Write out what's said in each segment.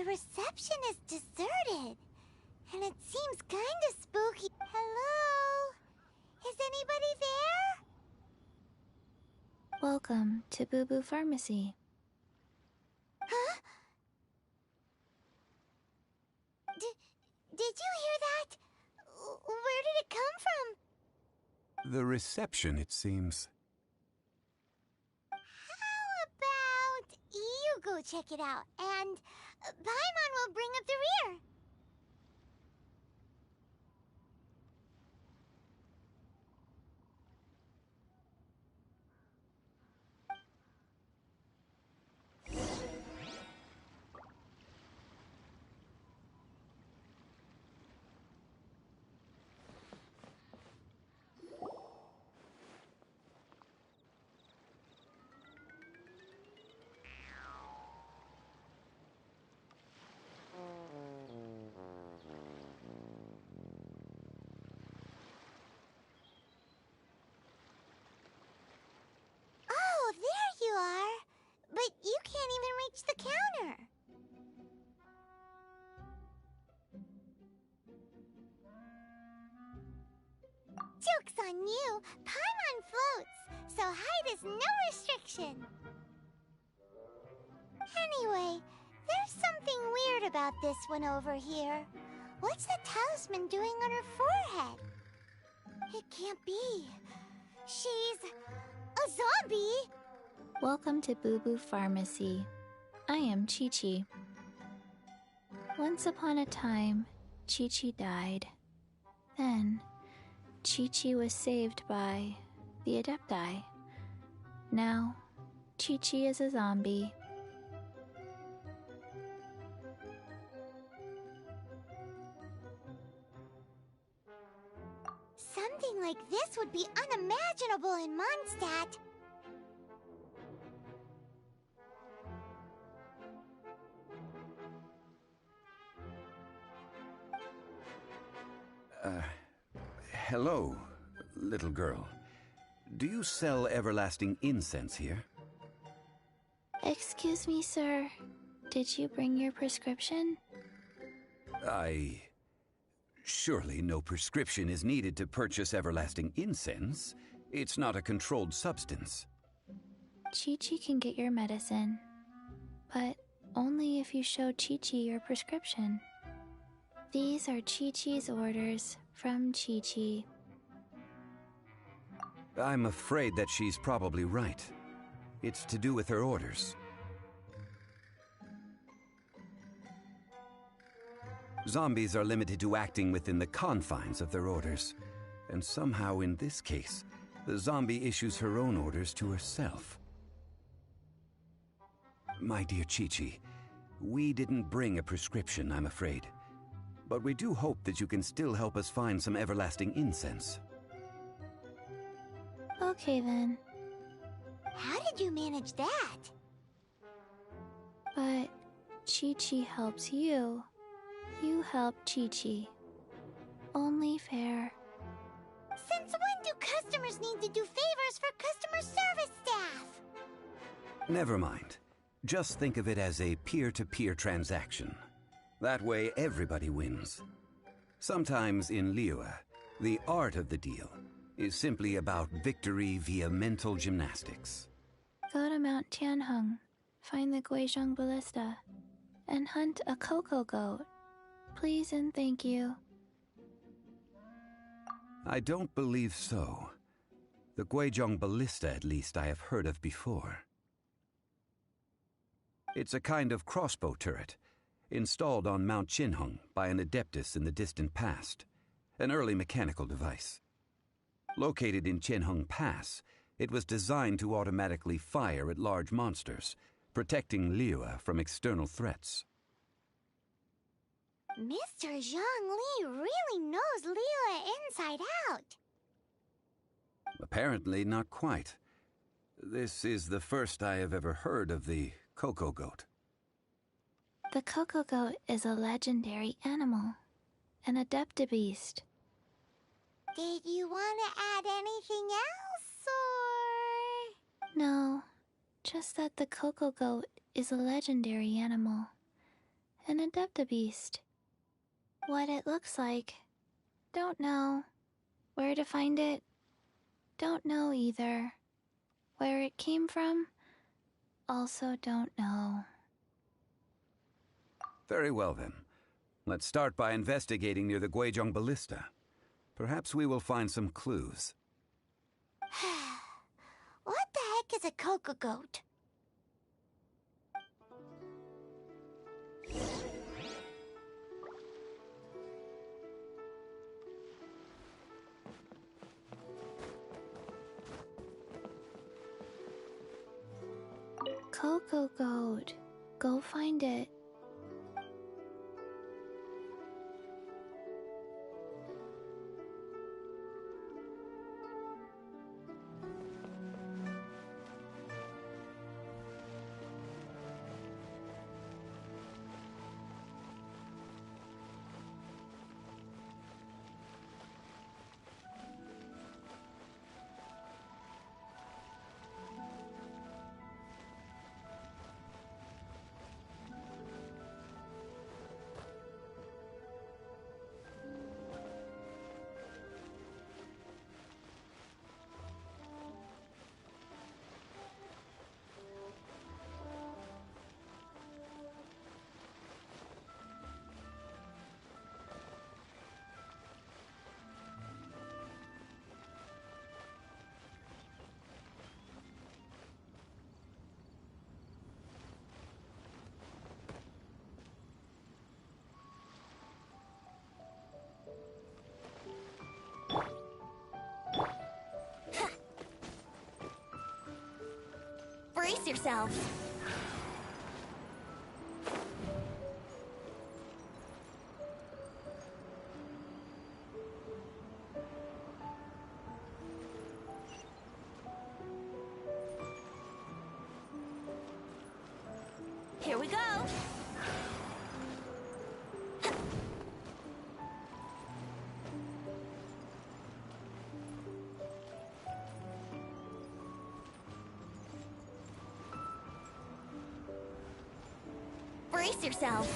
reception is deserted. And it seems kinda spooky. Hello? Is anybody there? Welcome to Boo Boo Pharmacy. Huh? Did you hear that? Where did it come from? The reception, it seems. How about you go check it out, and Paimon will bring up the rear. Oh, there you are. But you can't even reach the counter. Joke's on you. Paimon floats, so height is no restriction. Anyway, there's something weird about this one over here. What's the talisman doing on her forehead? It can't be. She's a zombie. Welcome to Boo Boo Pharmacy. I am Chi-Chi. Once upon a time, Chi-Chi died. Then, Chi-Chi was saved by the Adepti. Now, Chi-Chi is a zombie. Something like this would be unimaginable in Mondstadt. Hello, little girl. Do you sell everlasting incense here? Excuse me, sir. Did you bring your prescription? Surely no prescription is needed to purchase everlasting incense. It's not a controlled substance. Chi-Chi can get your medicine, but only if you show Chi-Chi your prescription. These are Chi-Chi's orders from Chi-Chi. I'm afraid that she's probably right. It's to do with her orders. Zombies are limited to acting within the confines of their orders. And somehow in this case, the zombie issues her own orders to herself. My dear Chi-Chi, we didn't bring a prescription, I'm afraid. But we do hope that you can still help us find some everlasting incense. Okay then, How did you manage that? but Chi-Chi helps you. You help Chi-Chi. Only fair. Since when do customers need to do favors for customer service staff? Never mind. Just think of it as a peer-to-peer transaction. That way everybody wins. Sometimes in Liyue, the art of the deal is simply about victory via mental gymnastics. Go to Mount Tianheng, find the Guizhong Ballista, and hunt a cocoa goat. Please and thank you. I don't believe so. The Guizhong Ballista, at least, I have heard of before. It's a kind of crossbow turret, installed on Mount Qinheng by an adeptus in the distant past, an early mechanical device. Located in Qianheng Pass, it was designed to automatically fire at large monsters, protecting Liyue from external threats. Mr. Zhang Li really knows Liyue inside out. Apparently not quite. This is the first I have ever heard of the cocoa goat. The cocoa goat is a legendary animal, an adeptibeast. Did you want to add anything else, or...? No, just that the cocoa goat is a legendary animal, an adeptabeast. What it looks like, don't know. Where to find it, don't know either. Where it came from, also don't know. Very well then. Let's start by investigating near the Guizhong Ballista. Perhaps we will find some clues. What the heck is a cocoa goat? Cocoa goat. Go find it. Brace yourselves. Here we go. Brace yourselves.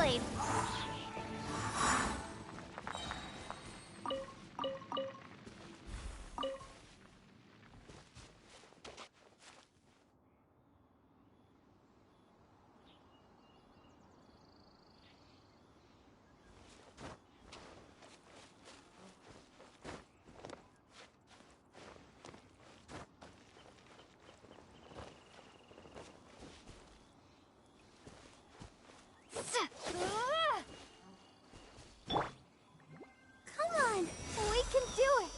blade. Come on, we can do it.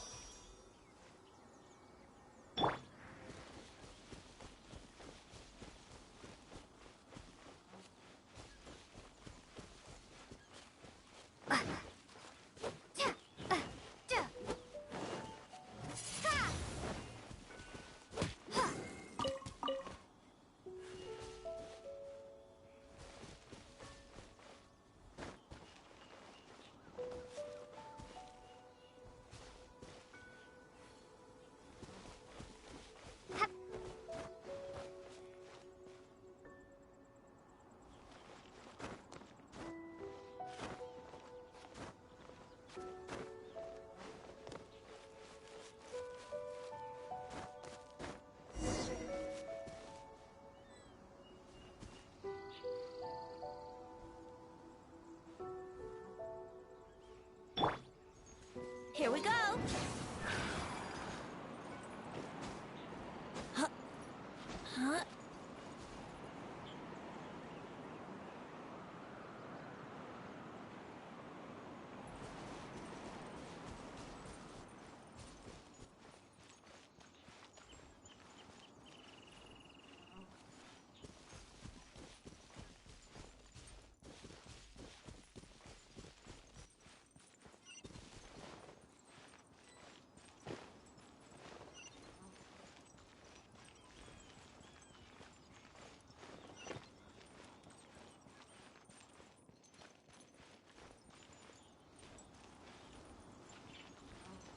Here we go. Huh. Huh?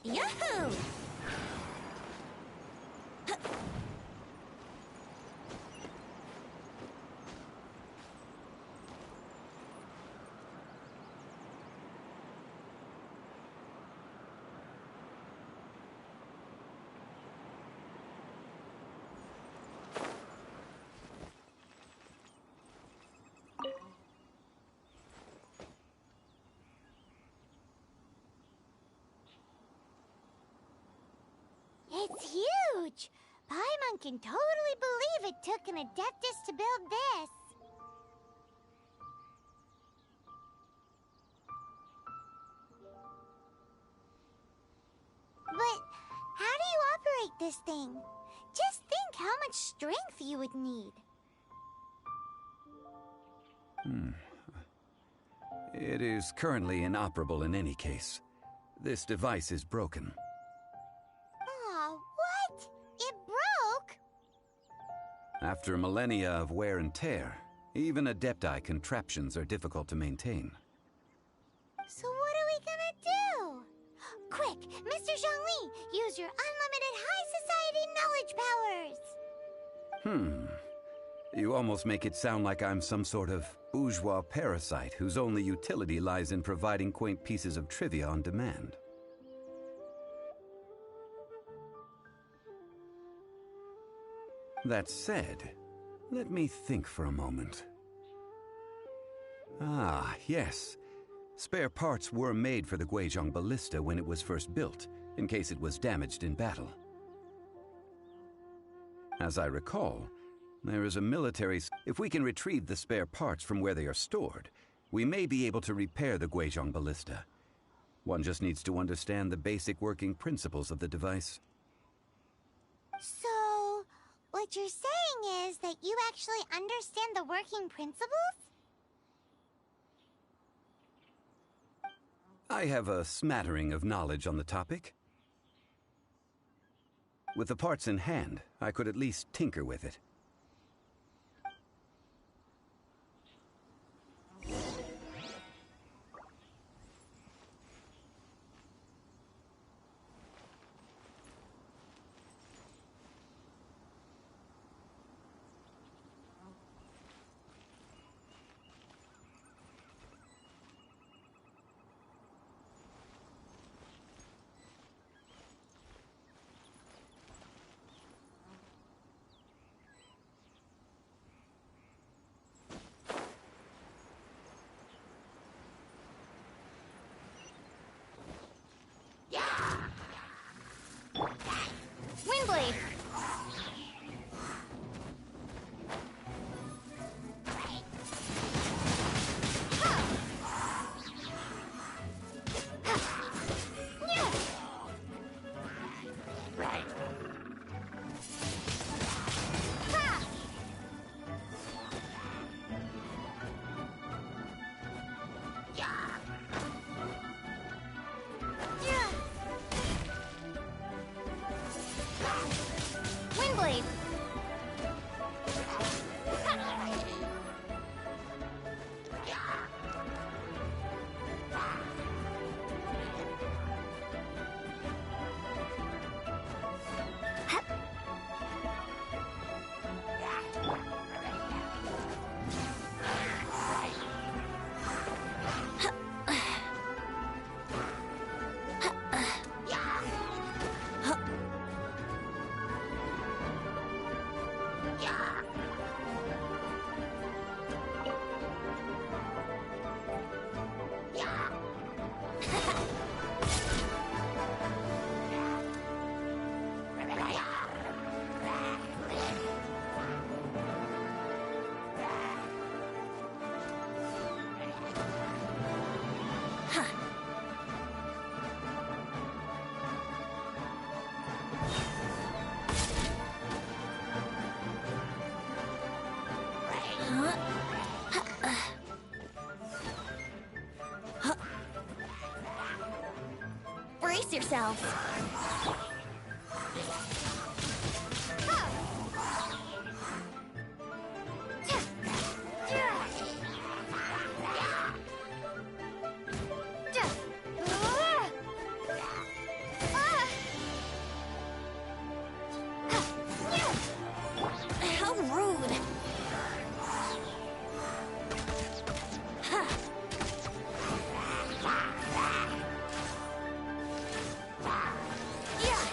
Yahoo! It's huge! Paimon can totally believe it took an Adeptus to build this. But how do you operate this thing? Just think how much strength you would need. It is currently inoperable in any case. This device is broken. Aw, what? It broke? After millennia of wear and tear, even Adepti contraptions are difficult to maintain. So what are we gonna do? Quick, Mr. Zhongli, use your unlimited high society knowledge powers! You almost make it sound like I'm some sort of bourgeois parasite whose only utility lies in providing quaint pieces of trivia on demand. That said, let me think for a moment. Ah, yes. Spare parts were made for the Guizhong ballista when it was first built, in case it was damaged in battle. As I recall, there is a military... If we can retrieve the spare parts from where they are stored, we may be able to repair the Guizhong ballista. One just needs to understand the basic working principles of the device. So, what you're saying is that you actually understand the working principles? I have a smattering of knowledge on the topic. With the parts in hand, I could at least tinker with it. Brace yourselves. How rude. Yeah.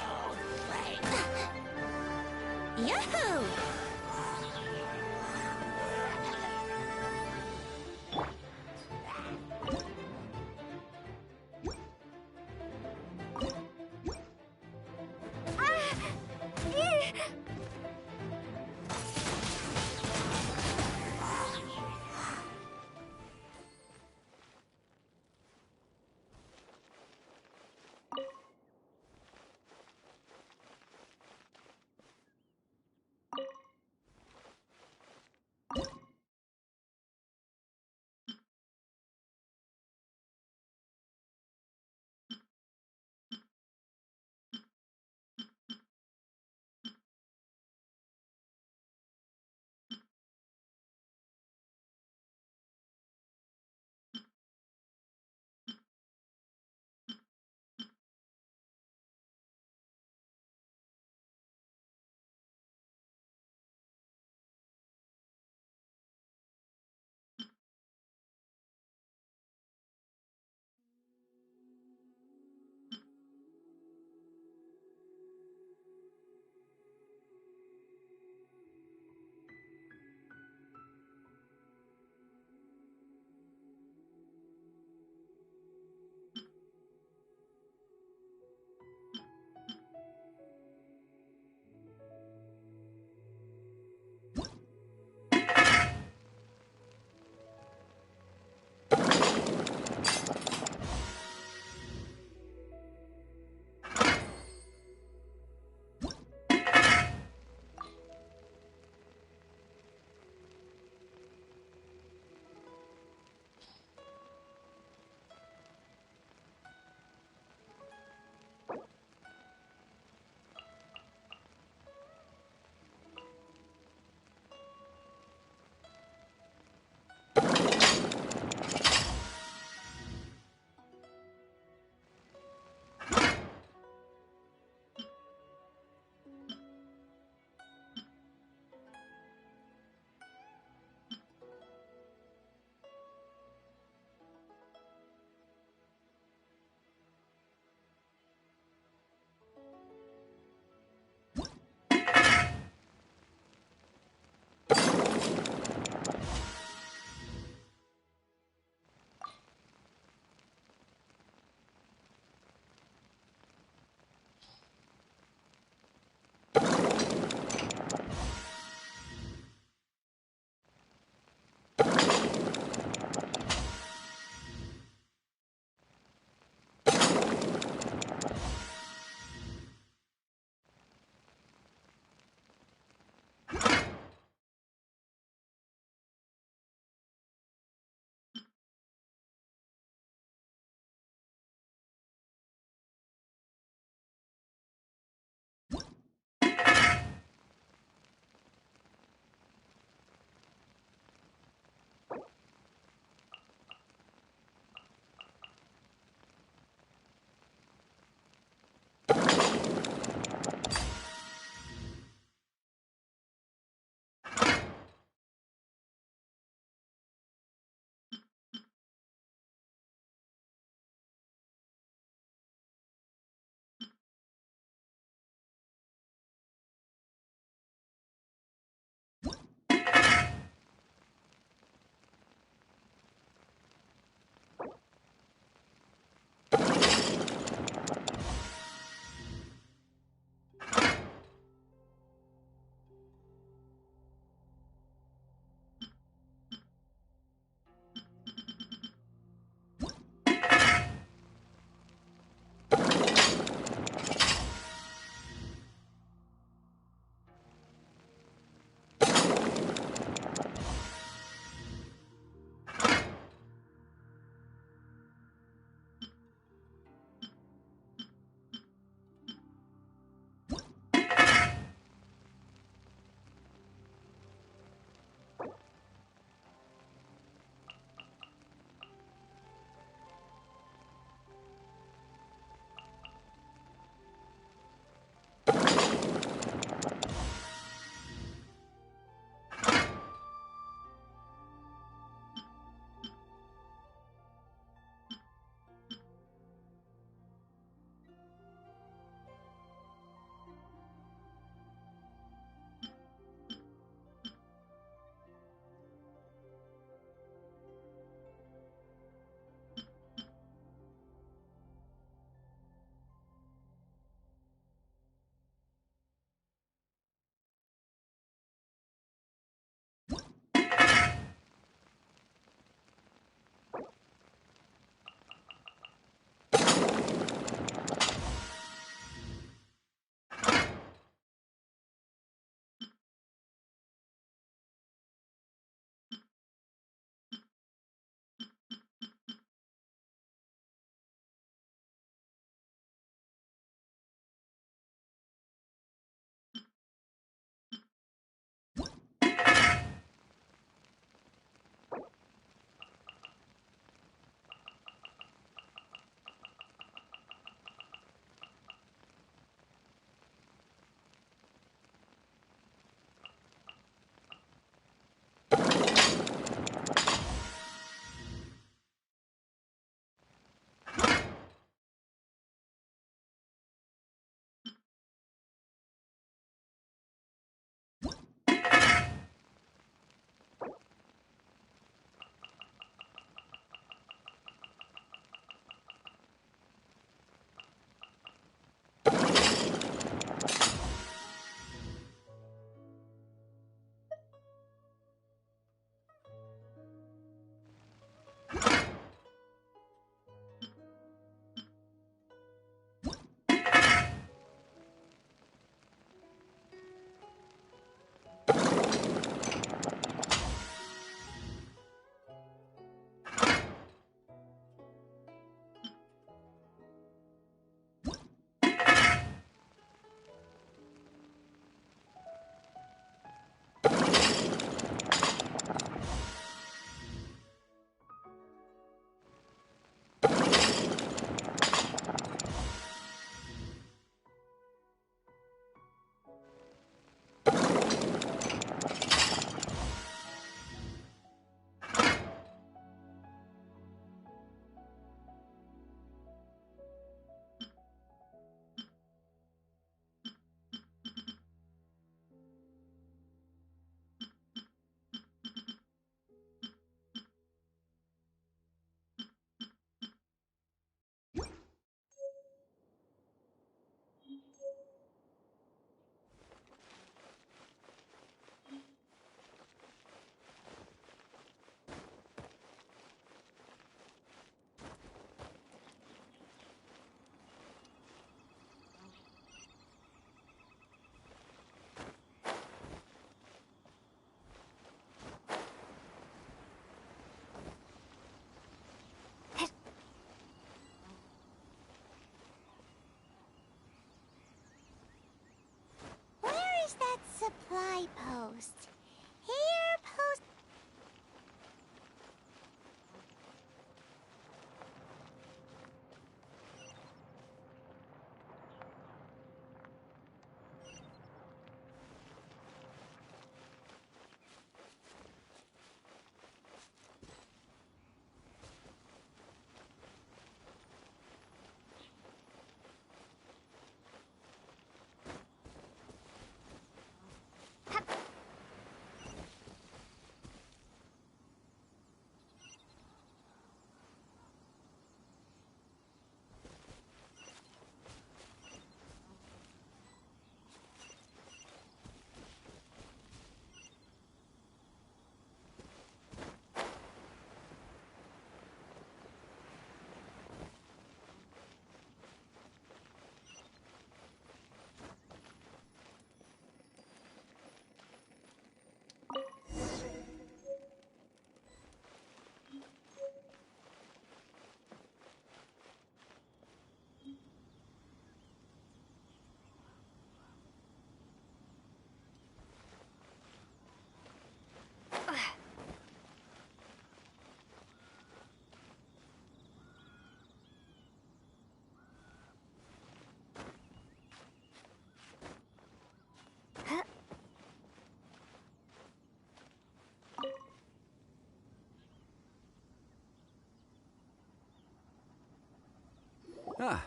Ah,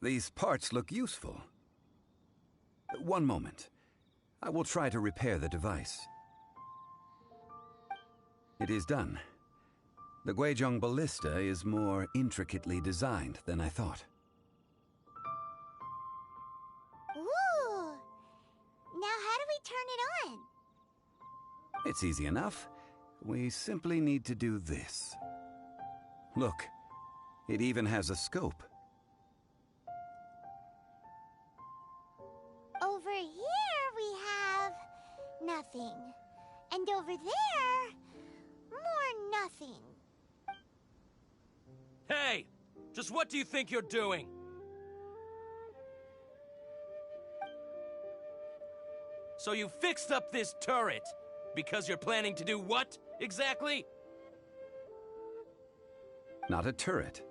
these parts look useful. One moment. I will try to repair the device. It is done. The Guizhong ballista is more intricately designed than I thought. Ooh! Now how do we turn it on? It's easy enough. We simply need to do this. Look, it even has a scope. Over here we have nothing. And over there, more nothing. Hey! Just what do you think you're doing? So you fixed up this turret because you're planning to do what, exactly? Not a turret.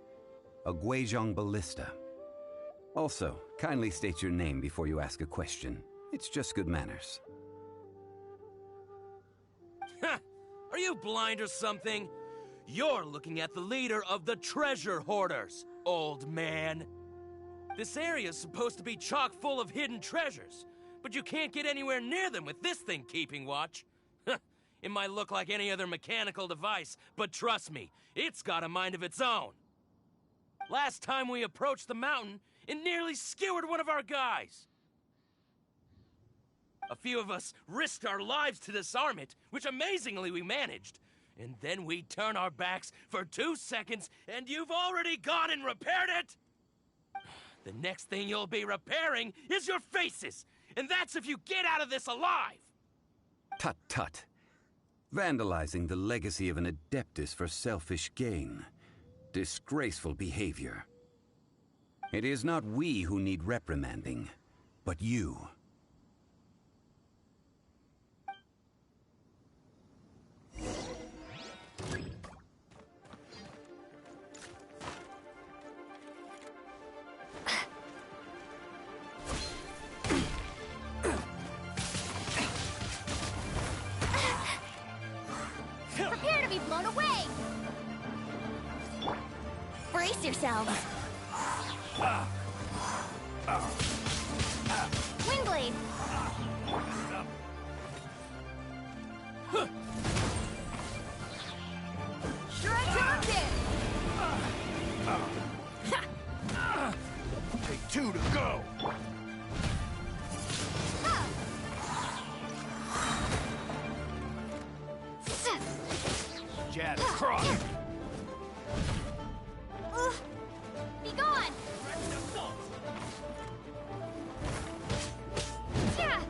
A Guizhong ballista. Also, kindly state your name before you ask a question. It's just good manners. Ha! Are you blind or something? You're looking at the leader of the treasure hoarders, old man. This area's supposed to be chock full of hidden treasures, but you can't get anywhere near them with this thing keeping watch. It might look like any other mechanical device, but trust me, it's got a mind of its own. Last time we approached the mountain, it nearly skewered one of our guys. A few of us risked our lives to disarm it, which amazingly we managed. And then we turn our backs for 2 seconds, and you've already gone and repaired it! The next thing you'll be repairing is your faces! And that's if you get out of this alive! Tut tut. Vandalizing the legacy of an Adeptus for selfish gain. Disgraceful behavior. It is not we who need reprimanding, but you. Prepare to be blown away! Brace yourselves! Windblade! Take 2 to go. Jab cross. Be gone! Yeah.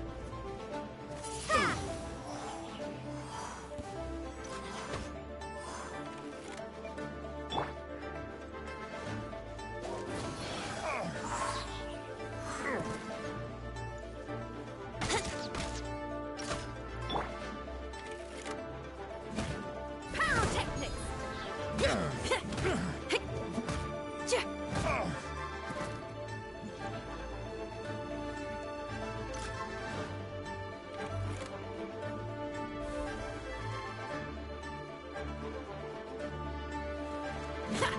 Ha!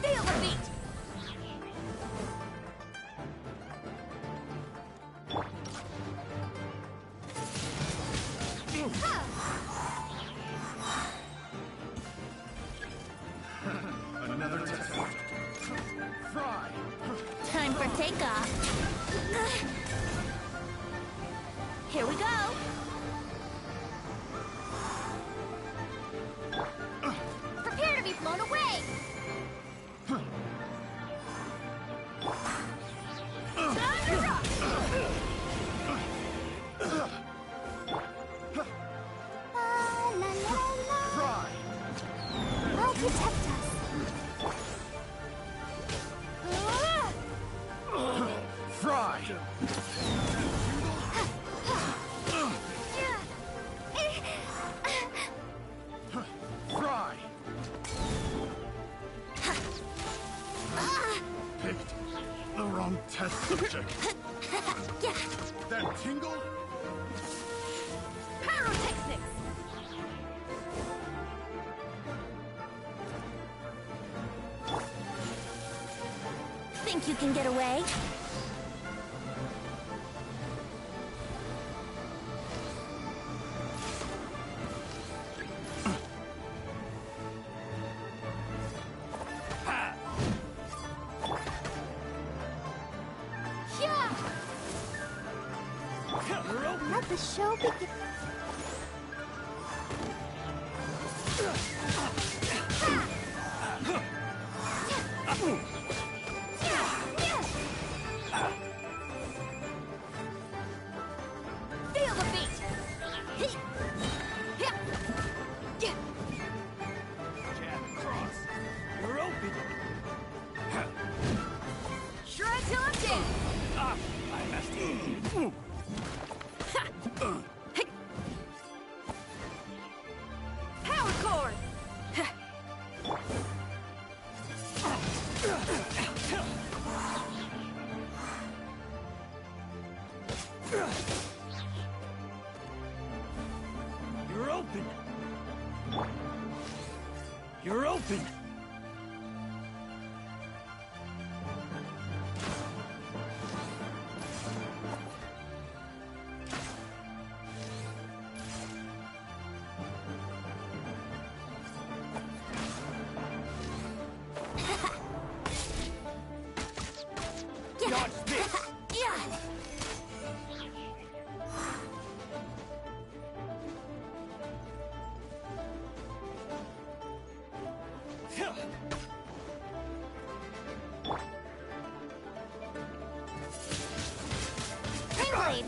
Feel the beat! Another test. Fry. Time for takeoff. Here we go. Prepare to be blown away. Time to rock. La la la. Fry. I'll protect us. Fry. Fry. Picked the wrong test subject. That tingle? Pyrotechnics. think you can get away? Let the show begin. Feel the beat. Jab across. You're open. Try till I'm dead. Ah, I messed Power chord. You're open. You're open. Dodge this. Yeah. Blade.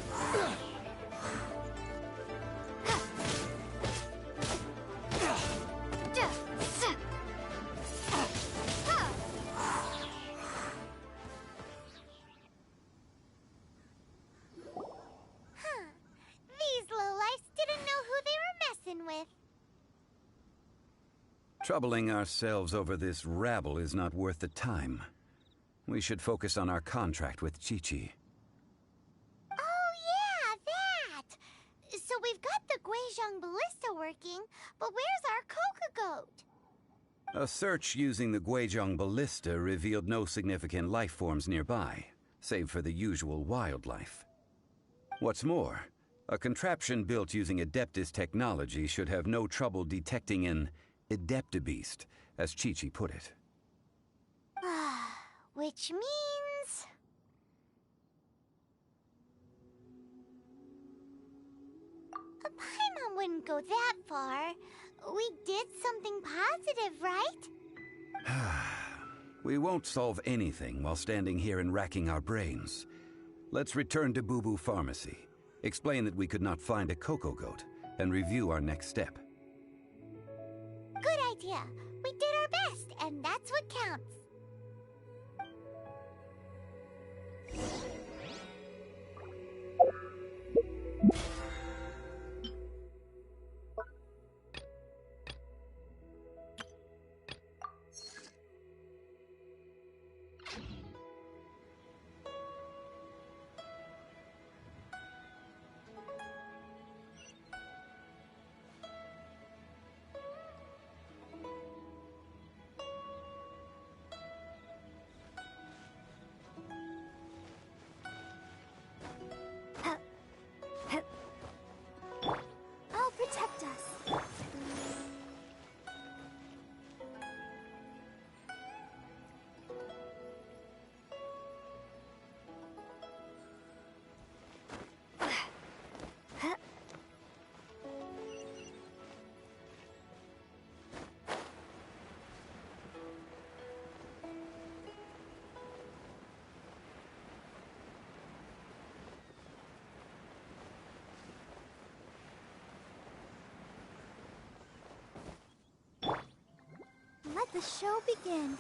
These lowlifes didn't know who they were messing with. Troubling ourselves over this rabble is not worth the time. We should focus on our contract with Chi-Chi. Oh yeah, that! So we've got the Guizhong Ballista working, but where's our Coca-Goat? A search using the Guizhong Ballista revealed no significant life forms nearby, save for the usual wildlife. What's more, a contraption built using Adeptus technology should have no trouble detecting an Adeptabeast, as Chi-Chi put it. Which means... Paimon wouldn't go that far. We did something positive, right? We won't solve anything while standing here and racking our brains. Let's return to Boo Boo Pharmacy, explain that we could not find a Coco-Goat, and review our next step. Good idea. We did our best, and that's what counts. I'll protect us. Let the show begin.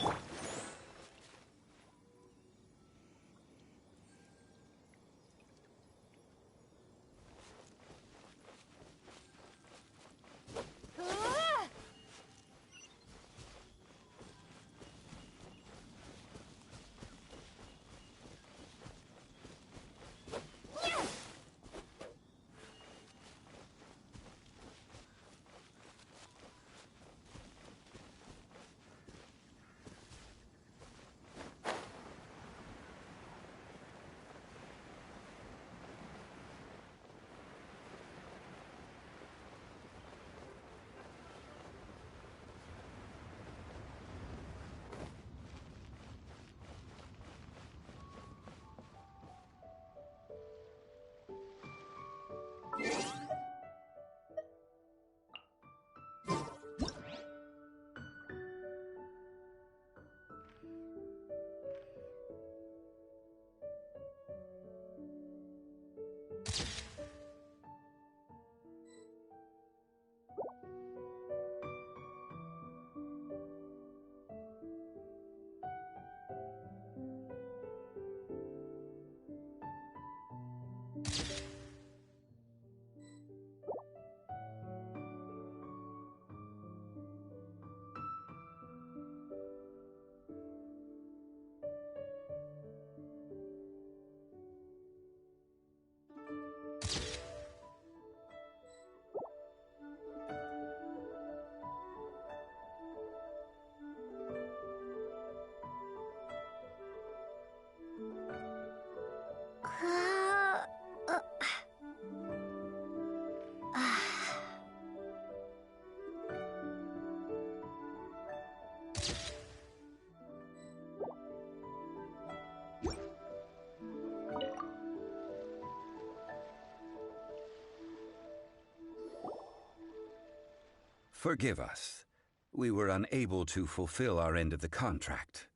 Forgive us. We were unable to fulfill our end of the contract.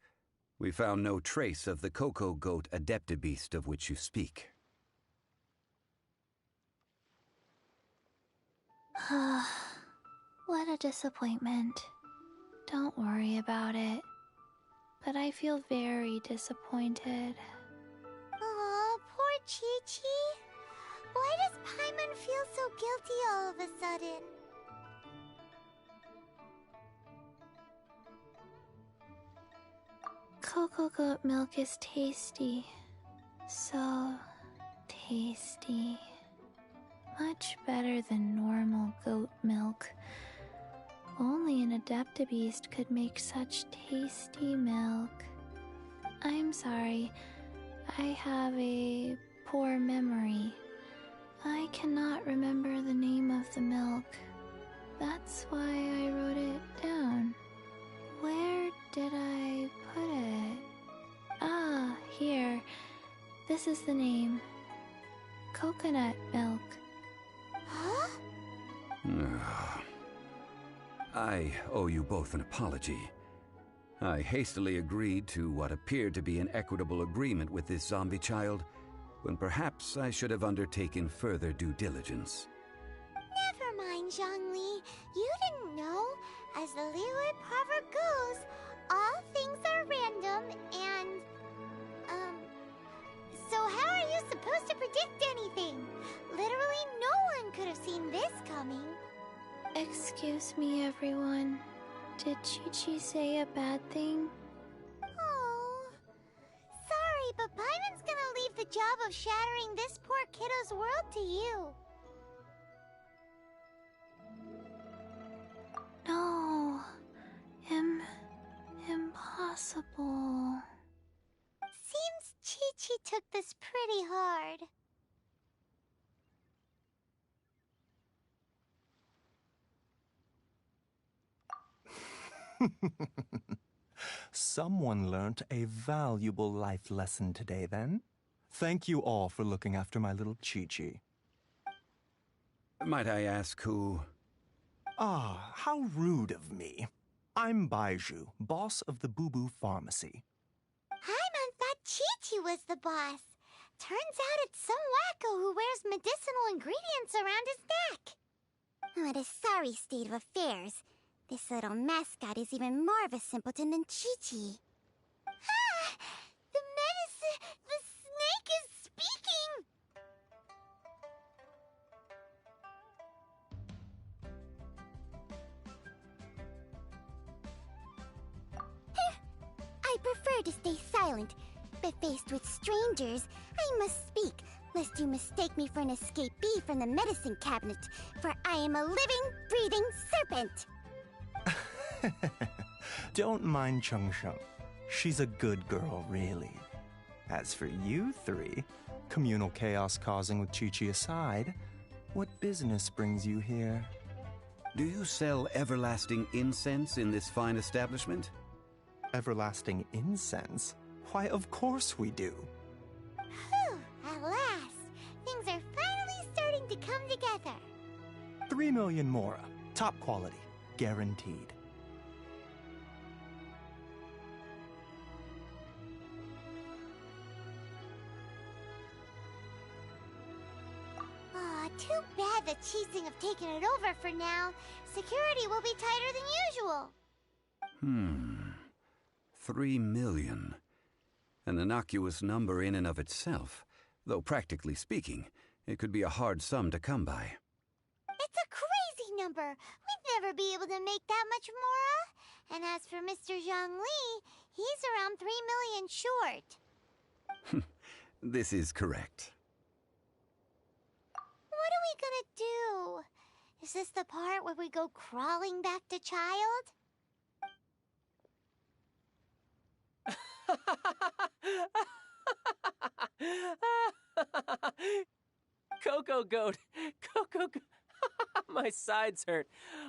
We found no trace of the Cocoa Goat Adeptabeast of which you speak. What a disappointment. Don't worry about it. But I feel very disappointed. Aw, poor Chi-Chi. Why does Paimon feel so guilty all of a sudden? Cocoa goat milk is tasty. So tasty. Much better than normal goat milk. Only an Adeptabeast could make such tasty milk. I'm sorry. I have a poor memory. I cannot remember the name of the milk. That's why I wrote it down. Where did I put it? Ah, here. This is the name. Coconut milk. Huh? I owe you both an apology. I hastily agreed to what appeared to be an equitable agreement with this zombie child, when perhaps I should have undertaken further due diligence. Never mind, Zhongli. You didn't know. As the Liyue proverb goes, all things are random and... So how are you supposed to predict anything? Literally no one could have seen this coming. Excuse me, everyone. Did Chi-Chi say a bad thing? Oh, sorry, but Paimon's gonna leave the job of shattering this poor kiddo's world to you. No. Impossible. Seems Chi-Chi took this pretty hard. Someone learnt a valuable life lesson today, then. Thank you all for looking after my little Chi-Chi. Might I ask who... Ah, how rude of me. I'm Baiju, boss of the Boo Boo Pharmacy. Paimon thought Chi-Chi was the boss. Turns out it's some wacko who wears medicinal ingredients around his neck. What a sorry state of affairs. This little mascot is even more of a simpleton than Chi-Chi. Ah! The snake is speaking! I prefer to stay silent, but faced with strangers, I must speak, lest you mistake me for an escapee from the medicine cabinet, for I am a living, breathing serpent! Don't mind Chung Sheng. She's a good girl, really. As for you three, communal chaos causing with Chi-Chi aside, what business brings you here? Do you sell everlasting incense in this fine establishment? Everlasting incense? Why, of course we do. Whew, at last! Things are finally starting to come together. 3 million mora. Top quality. Guaranteed. Aw, too bad the Cheesing have taken it over for now. Security will be tighter than usual. 3 million. An innocuous number in and of itself, though practically speaking, it could be a hard sum to come by. It's a crazy number. We'd never be able to make that much mora. And as for Mr. Zhongli, he's around 3 million short. This is correct. What are we gonna do? Is this the part where we go crawling back to child? Cocoa Goat! Cocoa Goat! My sides hurt.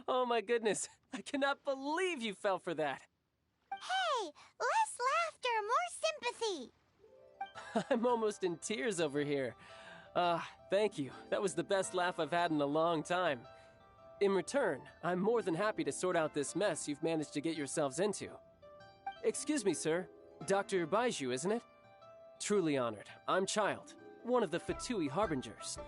Oh my goodness. I cannot believe you fell for that. Hey, less laughter, more sympathy. I'm almost in tears over here. Thank you. That was the best laugh I've had in a long time. In return, I'm more than happy to sort out this mess you've managed to get yourselves into. Excuse me, sir. Dr. Baiju, isn't it? Truly honored. I'm Child, one of the Fatui Harbingers.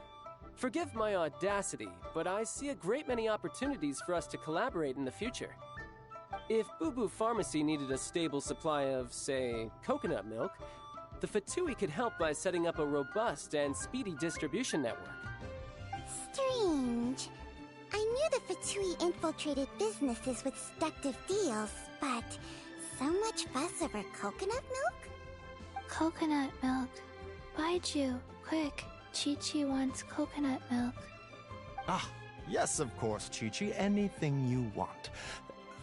Forgive my audacity, but I see a great many opportunities for us to collaborate in the future. If Boo Boo Pharmacy needed a stable supply of, say, coconut milk, the Fatui could help by setting up a robust and speedy distribution network. Strange. I knew the Fatui infiltrated businesses with seductive deals, but so much fuss over coconut milk? Coconut milk. Baiju, quick. Chi-Chi wants coconut milk. Ah, yes, of course, Chi-Chi. Anything you want.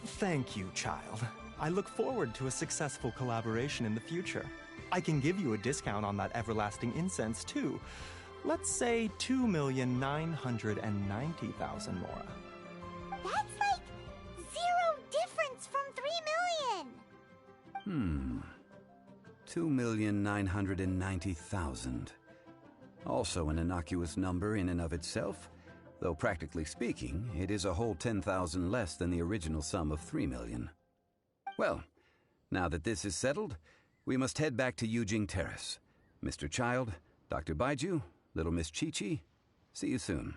Thank you, child. I look forward to a successful collaboration in the future. I can give you a discount on that everlasting incense, too. Let's say 2,990,000 more. That's like 0 difference from 3 million. 2,990,000. Also an innocuous number in and of itself, though practically speaking, it is a whole 10,000 less than the original sum of 3 million. Well, now that this is settled, we must head back to Yujing Terrace. Mr. Child, Dr. Baiju, Little Miss Chi-Chi, see you soon.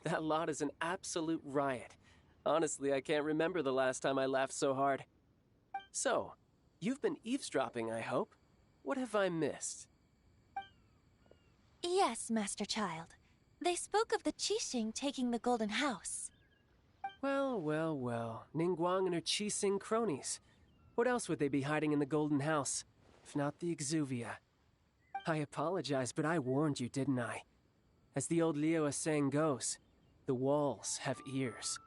That lot is an absolute riot. Honestly, I can't remember the last time I laughed so hard. So, you've been eavesdropping, I hope? What have I missed? Yes, Master Child. They spoke of the Qixing taking the Golden House. Well, well, well. Ningguang and her Qixing cronies. What else would they be hiding in the Golden House, if not the Exuvia? I apologize, but I warned you, didn't I? As the old Liu saying goes, the walls have ears.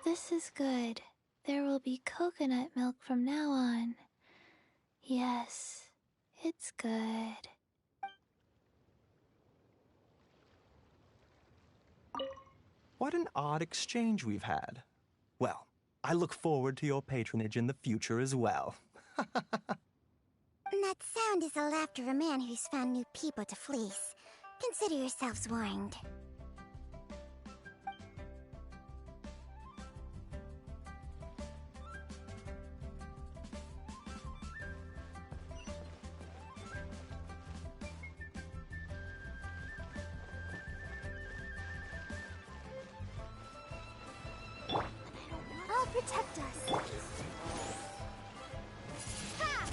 This is good. There will be coconut milk from now on. Yes, it's good. What an odd exchange we've had. Well, I look forward to your patronage in the future as well. Naturally. That sound is the laughter of a man who's found new people to fleece. Consider yourselves warned. I'll protect us. Ha!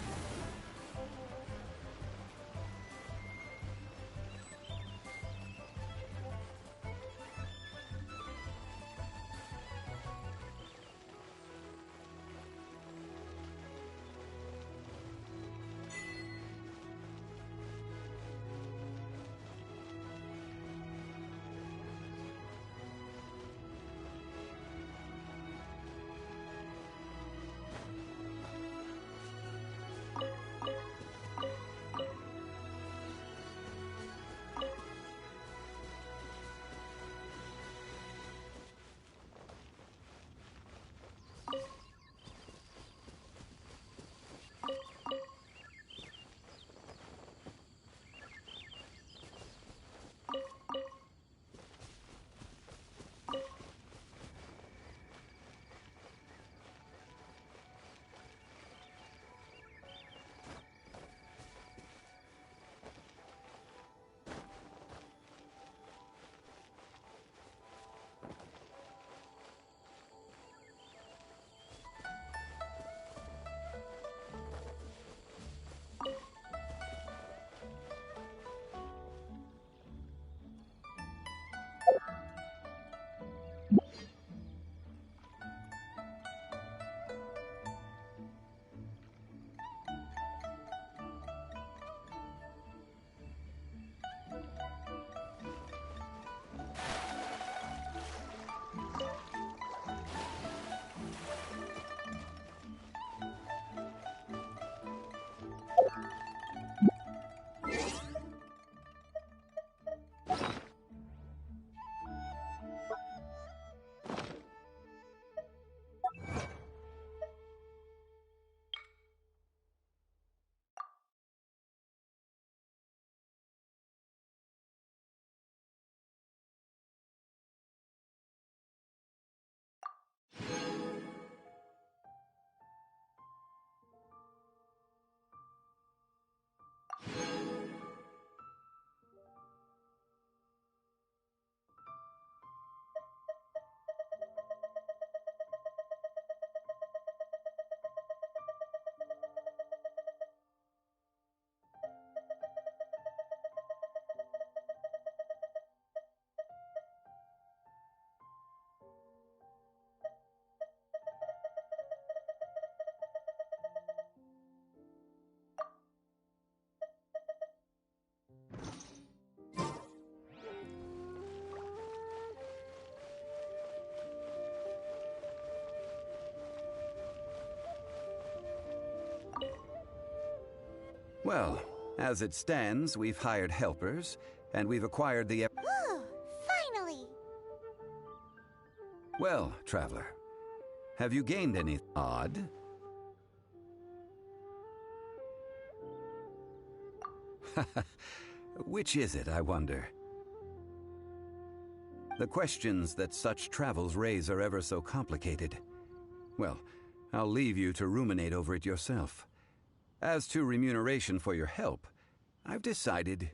Well, as it stands, we've hired helpers, and we've acquired the... Ooh, finally! Well, traveler, have you gained any odd? Which is it, I wonder? The questions that such travels raise are ever so complicated. Well, I'll leave you to ruminate over it yourself. As to remuneration for your help, I've decided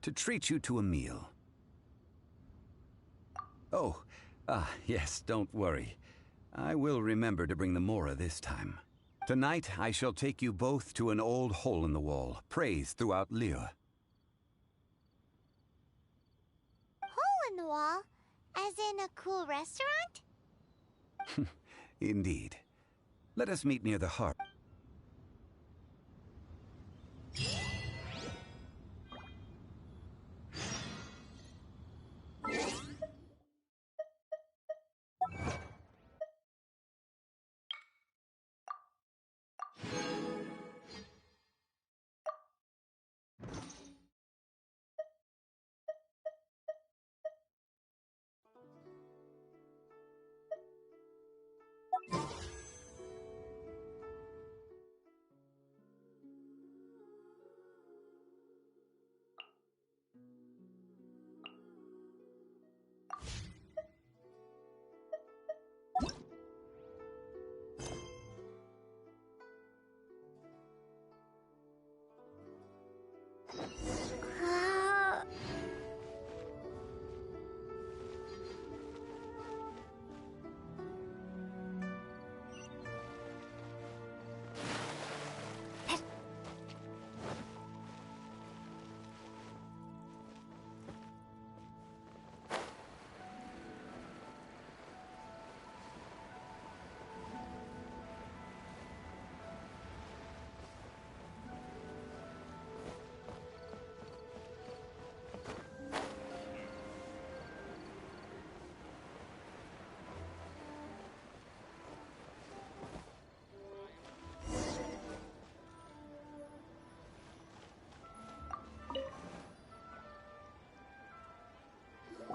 to treat you to a meal. Oh, yes, don't worry. I will remember to bring the Mora this time. Tonight, I shall take you both to an old hole-in-the-wall, praised throughout Liyue. Hole in the wall? As in a cool restaurant? Indeed. Let us meet near the harbor.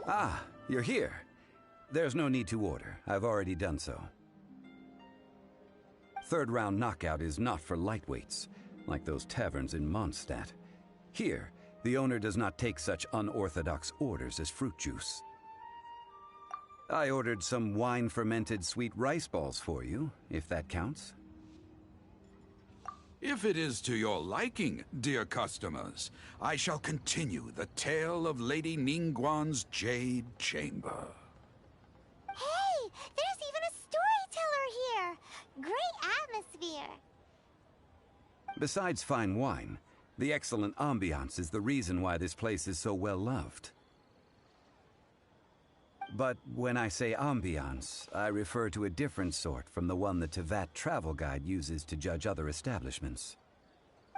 Ah, you're here. There's no need to order. I've already done so. Third round knockout is not for lightweights, like those taverns in Mondstadt. Here, the owner does not take such unorthodox orders as fruit juice. I ordered some wine-fermented sweet rice balls for you, if that counts. If it is to your liking, dear customers, I shall continue the tale of Lady Ningguang's Jade Chamber. Hey, there's even a storyteller here! Great atmosphere! Besides fine wine, the excellent ambiance is the reason why this place is so well loved. But when I say ambiance, I refer to a different sort from the one the Tevat travel guide uses to judge other establishments.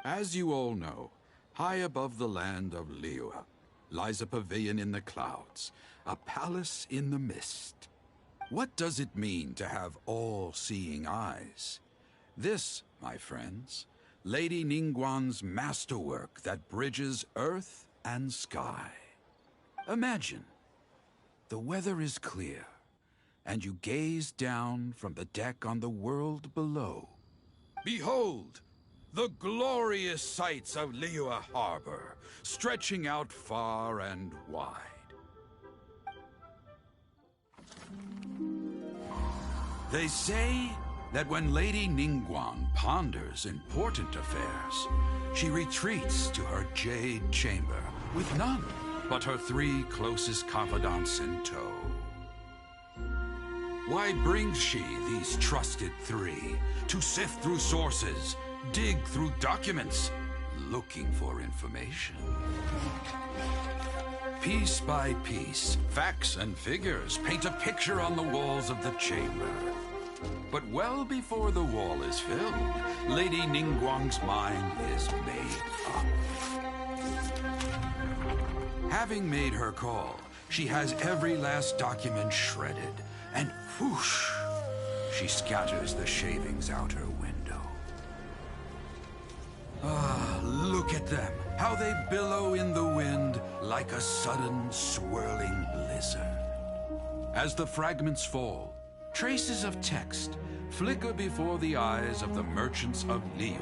As you all know, high above the land of Liyue lies a pavilion in the clouds, a palace in the mist. What does it mean to have all-seeing eyes? This, my friends, Lady Ningguang's masterwork that bridges earth and sky. Imagine, the weather is clear, and you gaze down from the deck on the world below. Behold, the glorious sights of Liyue Harbor, stretching out far and wide. They say that when Lady Ningguang ponders important affairs, she retreats to her jade chamber with none but her 3 closest confidants in tow. Why brings she these trusted 3 to sift through sources, dig through documents, looking for information? Piece by piece, facts and figures paint a picture on the walls of the chamber. But well before the wall is filled, Lady Ningguang's mind is made up. Having made her call, she has every last document shredded, and whoosh, she scatters the shavings out her window. Ah, look at them, how they billow in the wind like a sudden swirling blizzard. As the fragments fall, traces of text flicker before the eyes of the merchants of Liyue,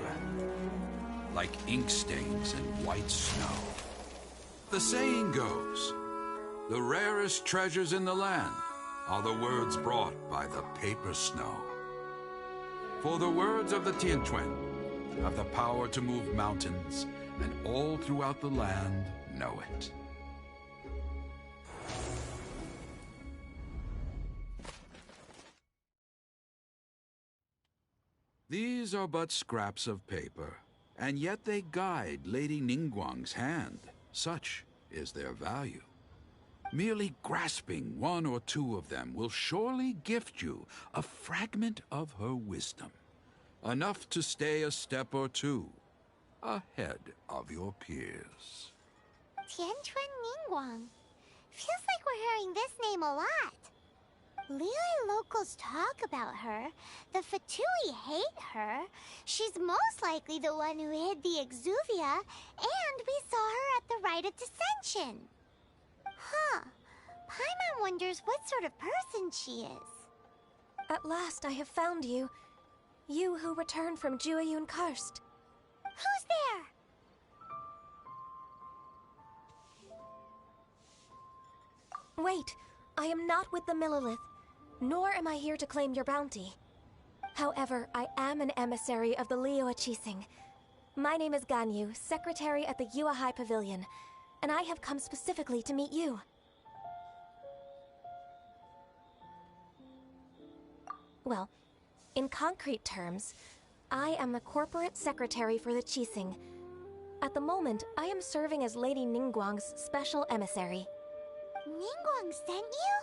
like ink stains in white snow. The saying goes, the rarest treasures in the land are the words brought by the paper snow. For the words of the Tianquan have the power to move mountains, and all throughout the land know it. These are but scraps of paper, and yet they guide Lady Ningguang's hand. Such is their value. Merely grasping 1 or 2 of them will surely gift you a fragment of her wisdom, enough to stay a step or 2 ahead of your peers. Tianquan Ningguang. Feels like we're hearing this name a lot. Liyue locals talk about her. The Fatui hate her. She's most likely the one who hid the Exuvia, and we saw her at the Rite of Dissension. Huh. Paimon wonders what sort of person she is. At last I have found you. You who returned from Jueyun Karst. Who's there? Wait, I am not with the Millelith, nor am I here to claim your bounty. However, I am an emissary of the Liyue Qixing. My name is Ganyu, secretary at the Yuehai Pavilion, and I have come specifically to meet you. Well, in concrete terms, I am the corporate secretary for the Qixing. At the moment, I am serving as Lady Ningguang's special emissary. Ningguang sent you?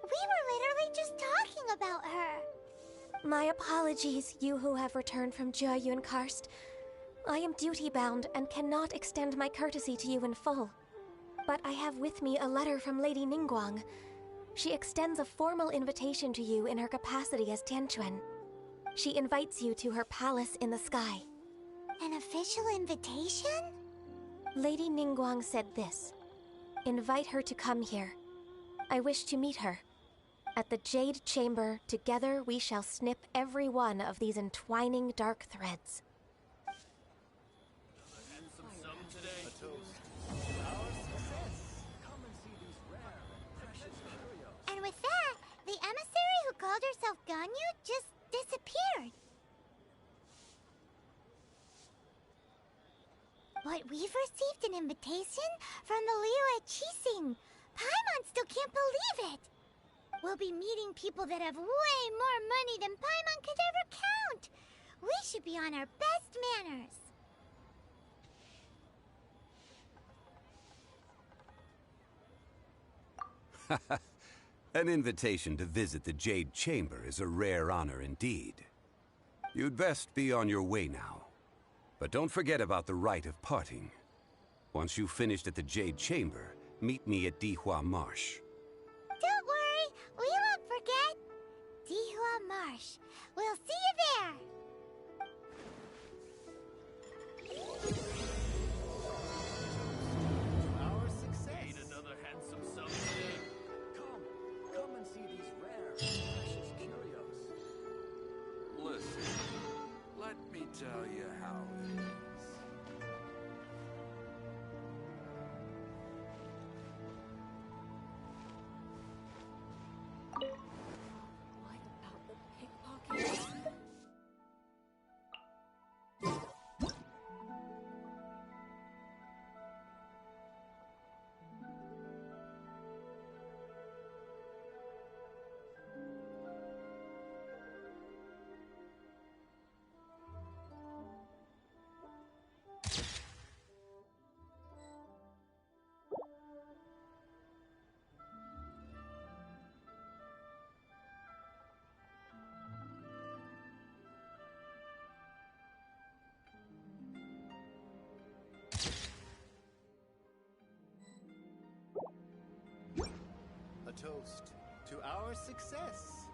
We were literally just talking about her. My apologies, you who have returned from Jueyun Karst. I am duty-bound and cannot extend my courtesy to you in full. But I have with me a letter from Lady Ningguang. She extends a formal invitation to you in her capacity as Tianquan. She invites you to her palace in the sky. An official invitation? Lady Ningguang said this. Invite her to come here. I wish to meet her. At the Jade Chamber, together we shall snip every one of these entwining dark threads. And with that, the emissary who called herself Ganyu just disappeared. But we've received an invitation from the Liyue Qixing. Paimon still can't believe it. We'll be meeting people that have way more money than Paimon could ever count. We should be on our best manners. An invitation to visit the Jade Chamber is a rare honor indeed. You'd best be on your way now. But don't forget about the rite of parting. Once you've finished at the Jade Chamber, meet me at Dihua Marsh. Don't worry, we won't forget. Dihua Marsh. We'll see you there. Our success. Need another handsome sum today. Come and see these rare, precious curios. Listen, let me tell you how it is. What about the pickpockets? A toast to our success.